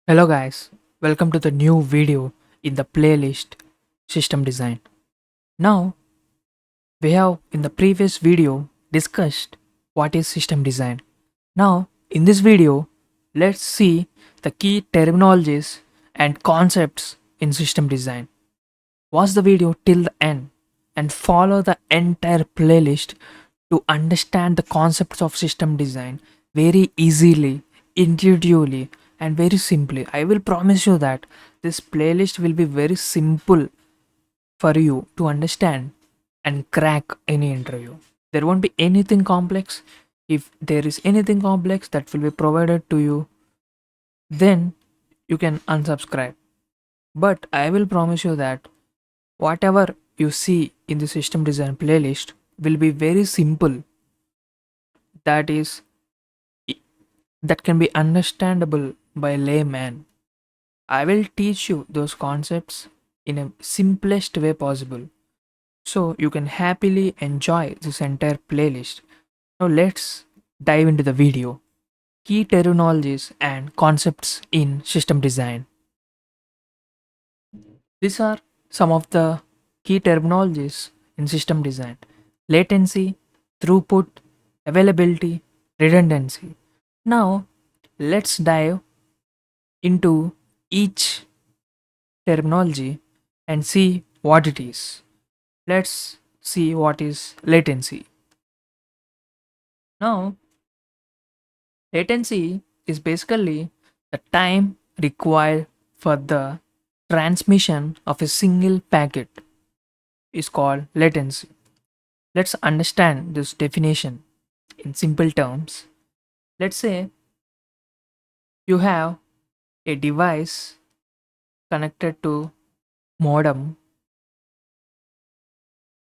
Hello guys, welcome to the new video in the playlist System Design. Now, we have in the previous video discussed what is system design. Now, in this video, let's see the key terminologies and concepts in system design. Watch the video till the end and follow the entire playlist to understand the concepts of system design very easily, intuitively, and very simply. I will promise you that this playlist will be very simple for you to understand and crack any interview. There won't be anything complex. If there is anything complex that will be provided to you, then you can unsubscribe. But I will promise you that whatever you see in the system design playlist will be very simple, that is that can be understandable by a layman. I will teach you those concepts in a simplest way possible so you can happily enjoy this entire playlist. Now let's dive into the video. Key terminologies and concepts in system design. These are some of the key terminologies in system design: latency, throughput, availability, redundancy. Now, let's dive into each terminology and see what it is. Let's see what is latency. Now, latency is basically the time required for the transmission of a single packet is called latency. Let's understand this definition in simple terms. Let's say you have a device connected to modem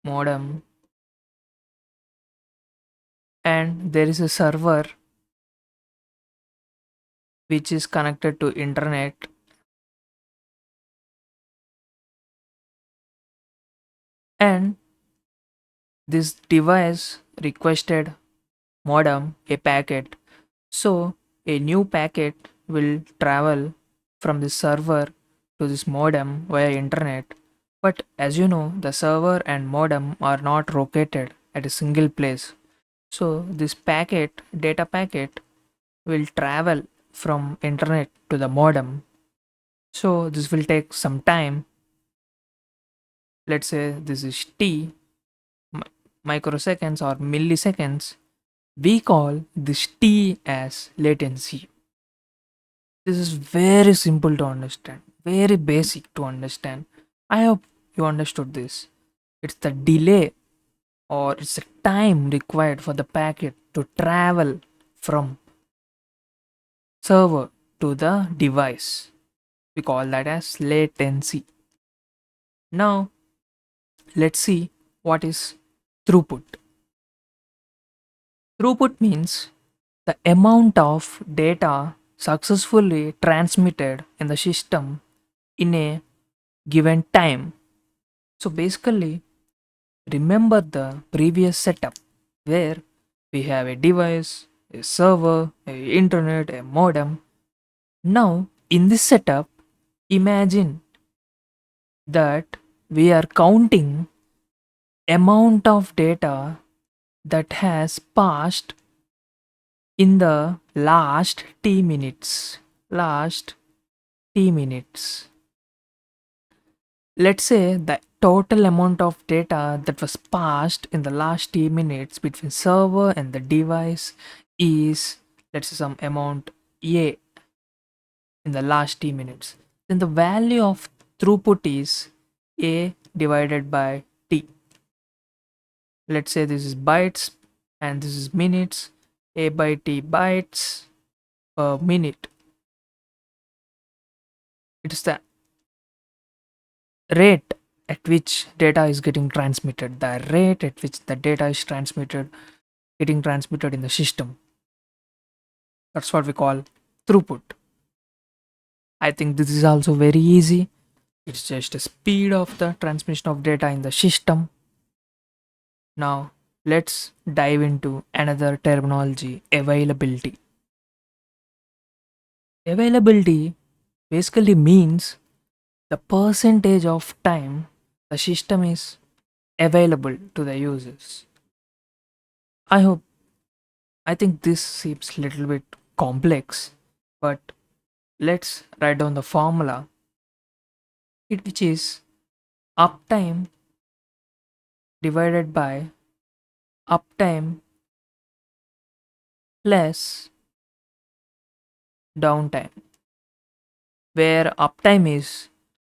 modem and there is a server which is connected to internet, and this device requested modem a packet, so a new packet will travel from the server to this modem via internet. But as you know, the server and modem are not located at a single place, so this packet, data packet, will travel from internet to the modem. So this will take some time. Let's say this is t mi- microseconds or milliseconds. We call this t as latency. This is very simple to understand, very basic to understand. I hope you understood this. It's the delay, or it's the time required for the packet to travel from server to the device. We call that as latency. Now, let's see what is throughput. Throughput means the amount of data successfully transmitted in the system in a given time. So basically, remember the previous setup where we have a device, a server, a internet, a modem. Now, in this setup, imagine that we are counting amount of data that has passed in the last t minutes. Last t minutes. Let's say the total amount of data that was passed in the last t minutes between server and the device is, let's say, some amount a in the last t minutes. Then the value of throughput is a divided by t. Let's say this is bytes and this is minutes. A by t bytes per minute. It is the rate at which data is getting transmitted, the rate at which the data is getting transmitted in the system. That's what we call throughput. I think this is also very easy. It's just the speed of the transmission of data in the system. Now, let's dive into another terminology: availability. Availability basically means the percentage of time the system is available to the users. I hope, I think this seems a little bit complex, but let's write down the formula, which is uptime divided by uptime plus downtime, where uptime is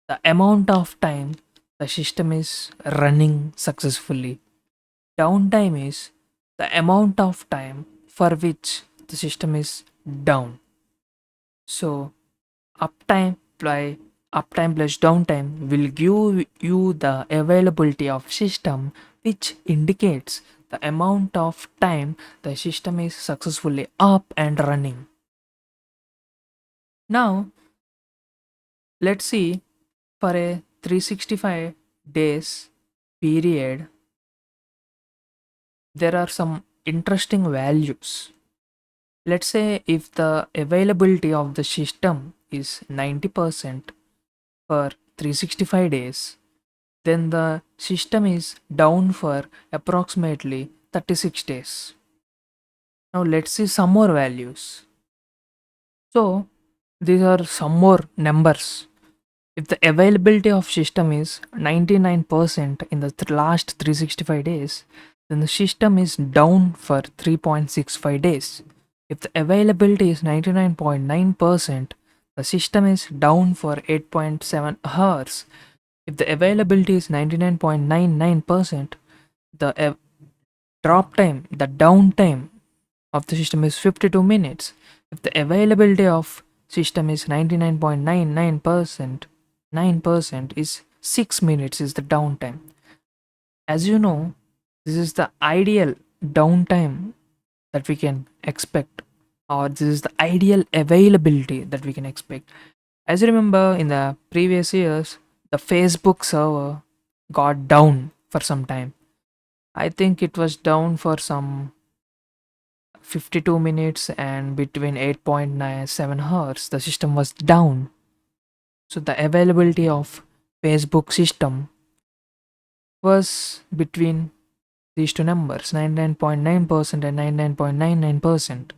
the amount of time the system is running successfully. Downtime is the amount of time for which the system is down. So uptime plus downtime will give you the availability of system, which indicates the amount of time the system is successfully up and running. Now let's see, for a 365 days period, there are some interesting values. Let's say if the availability of the system is 90% for 365 days, then the system is down for approximately 36 days. Now let's see some more values. So these are some more numbers. If the availability of system is 99% in the last 365 days, then the system is down for 3.65 days. If the availability is 99.9%, the system is down for 8.7 hours. If the availability is 99.99%, the drop time, the downtime of the system is 52 minutes. If the availability of system is 99.99%, 9% is 6 minutes is the downtime. As you know, this is the ideal downtime that we can expect, or this is the ideal availability that we can expect. As you remember, in the previous years, the Facebook server got down for some time. I think it was down for some 52 minutes, and between 8.97 hours the system was down. So the availability of Facebook system was between these two numbers, 99.9% and 99.99%.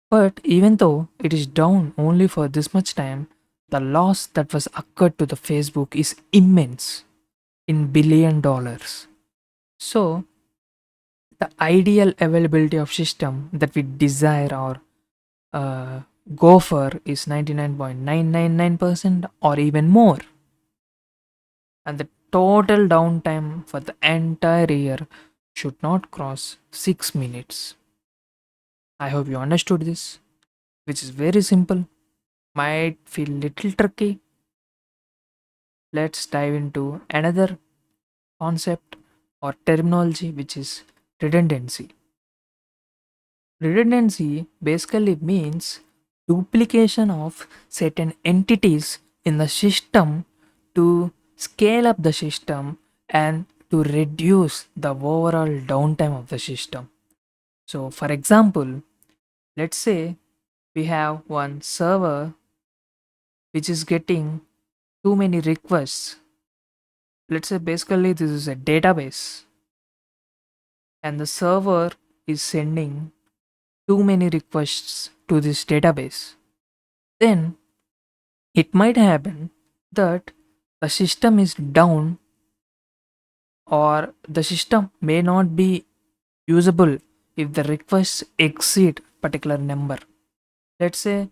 But even though it is down only for this much time, the loss that was occurred to the Facebook is immense, in $1 billion. So the ideal availability of system that we desire or uh, go for is 99.999% or even more. And the total downtime for the entire year should not cross 6 minutes. I hope you understood this, which is very simple, might feel little tricky. Let's dive into another concept or terminology, which is redundancy. Redundancy basically means duplication of certain entities in the system to scale up the system and to reduce the overall downtime of the system. So, for example, let's say we have one server which is getting too many requests. Let's say basically this is a database, and the server is sending too many requests to this database. Then it might happen that the system is down, or the system may not be usable if the requests exceed particular number. Let's say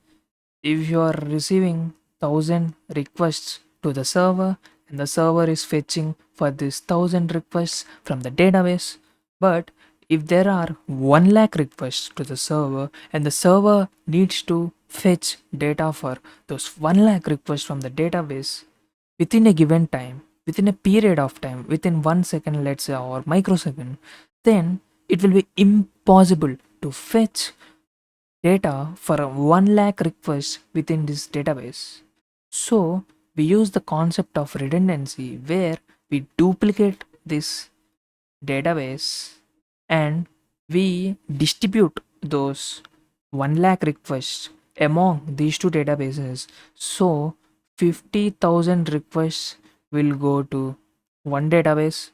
if you are receiving 1000 requests to the server, and the server is fetching for this 1000 requests from the database, but if there are 1 lakh requests to the server and the server needs to fetch data for those 1 lakh requests from the database within a given time, within a period of time, within 1 second, let's say, or microsecond, then it will be impossible to fetch data for a 1 lakh requests within this database. So we use the concept of redundancy, where we duplicate this database and we distribute those 1 lakh requests among these two databases. So 50,000 requests will go to one database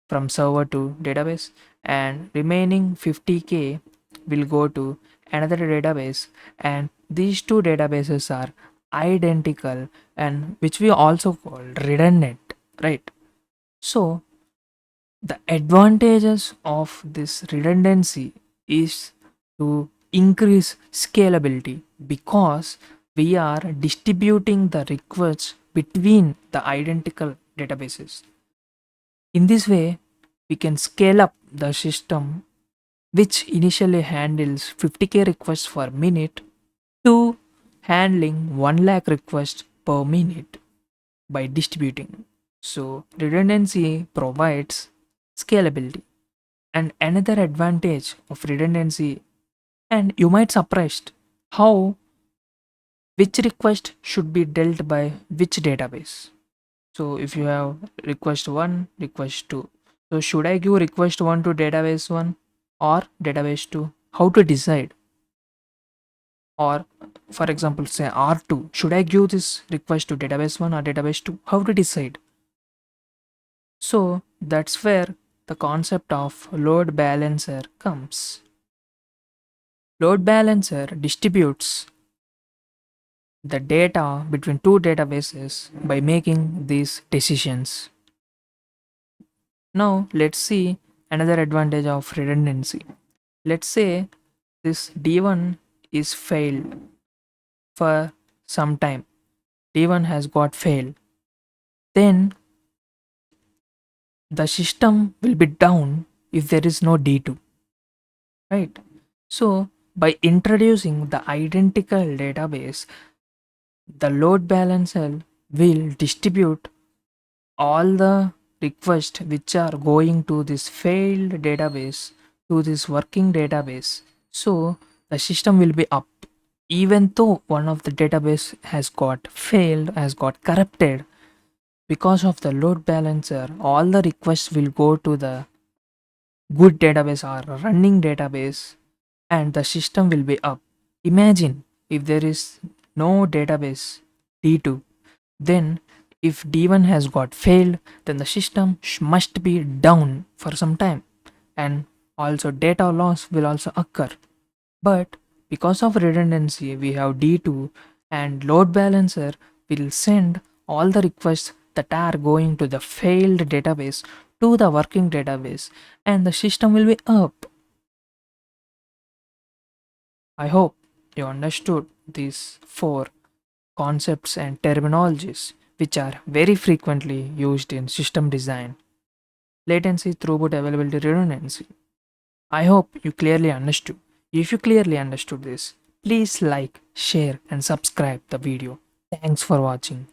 from server to database, and remaining 50k will go to another database, and these two databases are identical, and which we also call redundant, right? So the advantages of this redundancy is to increase scalability, because we are distributing the requests between the identical databases. In this way, we can scale up the system, which initially handles 50k requests per minute, to handling 1 lakh requests per minute by distributing. So redundancy provides scalability. And another advantage of redundancy, and you might surprised how which request should be dealt by which database. So if you have request 1, request 2, so should I give request 1 to database 1 or database 2? How to decide? Or for example, say R2, should I give this request to database 1 or database 2? How to decide? So that's where the concept of load balancer comes. Load balancer distributes the data between two databases by making these decisions. Now let's see another advantage of redundancy. Let's say this D1 is failed for some time. D1 has got failed. Then the system will be down if there is no D2, right? So by introducing the identical database, the load balancer will distribute all the requests which are going to this failed database to this working database. So the system will be up. Even though one of the database has got failed, has got corrupted, because of the load balancer, all the requests will go to the good database or running database, and the system will be up. Imagine if there is no database D2, then if D1 has got failed, then the system must be down for some time, and also data loss will also occur. But because of redundancy, we have D2, and load balancer will send all the requests that are going to the failed database to the working database, and the system will be up. I hope you understood these four concepts and terminologies which are very frequently used in system design: latency, throughput, availability, redundancy. I hope you clearly understood. If you clearly understood this, please like, share, and subscribe the video. Thanks for watching.